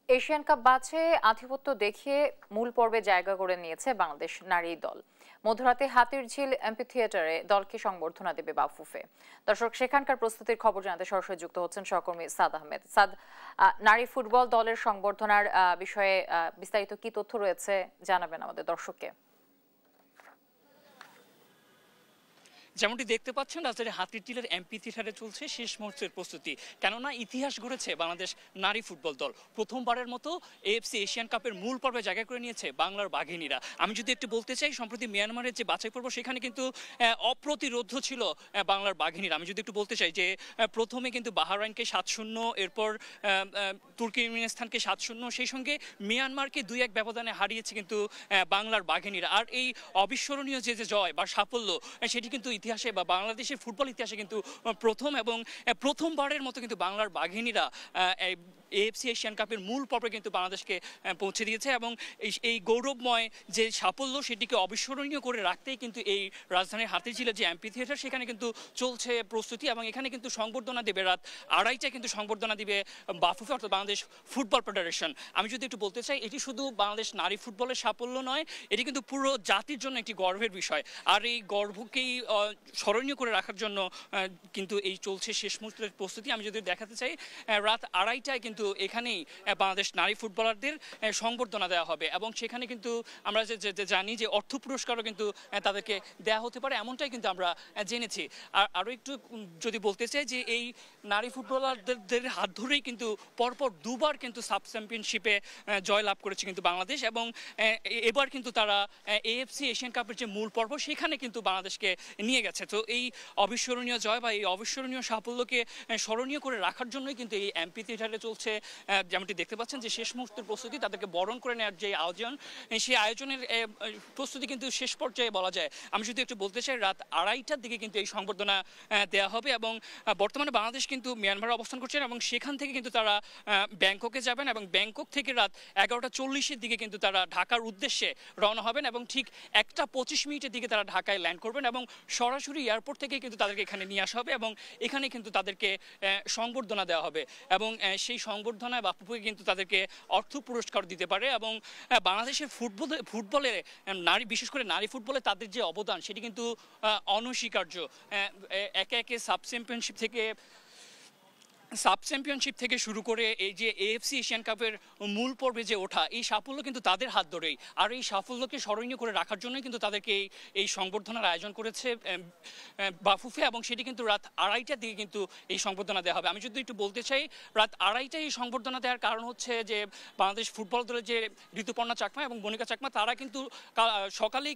Asian cup বাছে আধিপত্য দেখিয়ে মূল পর্বে জায়গা করে নিয়েছে বাংলাদেশ নারী দল। মধ্যরাতে হাতিরঝিল অ্যাম্পিথিয়েটারে দলকে সংবর্ধনা দেবে বাফুফে। দর্শক, সেখানকার প্রস্তুতির খবর জানাতে সরাসরি যুক্ত হচ্ছেন সহকর্মী সাদ আহমেদ। সাদ, নারী ফুটবল দলের সংবর্ধনার বিষয়ে বিস্তারিত কি তথ্য রয়েছে জানাবেন আমাদের দর্শককে। যেমনটি দেখতে পাচ্ছেন, রাজধানীর হাতিরঝিলের এমপি থিয়েটারে চলছে শেষ মুহূর্তের প্রস্তুতি। কেননা ইতিহাস গড়েছে বাংলাদেশ নারী ফুটবল দল। প্রথমবারের মতো এএফসি এশিয়ান কাপের মূল পর্বে জায়গা করে নিয়েছে বাংলার বাঘিনীরা। আমি যদি একটু বলতে চাই, সম্প্রতি মিয়ানমারের যে বাছাই পর্ব, সেখানে কিন্তু অপ্রতিরোধ্য ছিল বাংলার বাঘিনীরা। আমি যদি একটু বলতে চাই যে প্রথমে কিন্তু বাহরাইনকে 7-0, এরপর তুর্কমেনিস্তানকে 7-0, সেই সঙ্গে মিয়ানমারকে 2-1 ব্যবধানে হারিয়েছে কিন্তু বাংলার বাঘিনীরা। আর এই অবিস্মরণীয় যে জয় বা সাফল্য, সেটি কিন্তু ইতিহাসে বা বাংলাদেশের ফুটবল ইতিহাসে কিন্তু প্রথম, এবং প্রথমবারের মতো কিন্তু বাংলার বাঘিনীরা এএফসি এশিয়ান কাপের মূল পর্বে কিন্তু বাংলাদেশকে পৌঁছে দিয়েছে। এবং এই গৌরবময় যে সাফল্য, সেটিকে অবিস্মরণীয় করে রাখতেই কিন্তু এই রাজধানীর হাতিরঝিলের যে এমপি থিয়েটার, সেখানে কিন্তু চলছে প্রস্তুতি। এবং এখানে কিন্তু সংবর্ধনা দেবে রাত 2:30টায়, কিন্তু সংবর্ধনা দিবে বাফুফে, অর্থাৎ বাংলাদেশ ফুটবল ফেডারেশন। আমি যদি একটু বলতে চাই, এটি শুধু বাংলাদেশ নারী ফুটবলের সাফল্য নয়, এটি কিন্তু পুরো জাতির জন্য একটি গর্বের বিষয়। আর এই গর্বকেই স্মরণীয় করে রাখার জন্য কিন্তু এই চলছে শেষ মুহূর্তের প্রস্তুতি। আমি যদি দেখাতে চাই, রাত 2:30টায় কিন্তু এখানেই বাংলাদেশ নারী ফুটবলারদের সংবর্ধনা দেওয়া হবে। এবং সেখানে কিন্তু আমরা যে জানি যে অর্থ পুরস্কারও কিন্তু তাদেরকে দেওয়া হতে পারে, এমনটাই কিন্তু আমরা জেনেছি। আর আরও একটু যদি বলতে চাই যে এই নারী ফুটবলারদের হাত ধরেই কিন্তু পরপর 2বার কিন্তু সাব চ্যাম্পিয়নশিপে জয়লাভ করেছে কিন্তু বাংলাদেশ। এবং এবার কিন্তু তারা এএফসি এশিয়ান কাপের যে মূল পর্ব, সেখানে কিন্তু বাংলাদেশকে নিয়ে গেছে। তো এই অবিস্মরণীয় জয় বা এই অবিস্মরণীয় সাফল্যকে স্মরণীয় করে রাখার জন্যই কিন্তু এই এমপি থিয়েটারে চলছে, যেমনটি দেখতে পাচ্ছেন, যে শেষ মুহূর্তের প্রস্তুতি। তাদেরকে বরণ করে নেওয়ার যে আয়োজন, সেই আয়োজনের প্রস্তুতি কিন্তু শেষ পর্যায়ে বলা যায়। আমি শুধু একটু বলতে চাই, রাত 2:30টার দিকে কিন্তু এই সংবর্ধনা দেওয়া হবে। এবং বর্তমানে বাংলাদেশ কিন্তু মিয়ানমারে অবস্থান করছেন, এবং সেখান থেকে কিন্তু তারা ব্যাংককে যাবেন, এবং ব্যাংকক থেকে রাত 11:40-এর দিকে কিন্তু তারা ঢাকার উদ্দেশ্যে রওনা হবেন। এবং ঠিক 1:25 দিকে তারা ঢাকায় ল্যান্ড করবেন, এবং সরাসরি এয়ারপোর্ট থেকে কিন্তু তাদেরকে এখানে নিয়ে আসা হবে, এবং এখানে কিন্তু তাদেরকে সংবর্ধনা দেওয়া হবে। এবং সেই সংবর্ধনায় বাফুফে কিন্তু তাদেরকে অর্থ পুরস্কার দিতে পারে। এবং বাংলাদেশের ফুটবলে নারী, বিশেষ করে নারী ফুটবলে তাদের যে অবদান, সেটি কিন্তু অনস্বীকার্য। একে একে সাব চ্যাম্পিয়নশিপ থেকে শুরু করে এই যে এএফসি এশিয়ান কাপের মূল পর্বে যে ওঠা, এই সাফল্য কিন্তু তাদের হাত ধরেই। আর এই সাফল্যকে স্মরণীয় করে রাখার জন্যই কিন্তু তাদেরকে এই সংবর্ধনার আয়োজন করেছে বাফুফে। এবং সেটি কিন্তু রাত 2:30টার দিকে কিন্তু এই সংবর্ধনা দেওয়া হবে। আমি যদি একটু বলতে চাই, রাত 2:30টায় এই সংবর্ধনা দেওয়ার কারণ হচ্ছে যে বাংলাদেশ ফুটবল দলের যে ঋতুপর্ণা চাকমা এবং বনিকা চাকমা, তারা কিন্তু সকালেই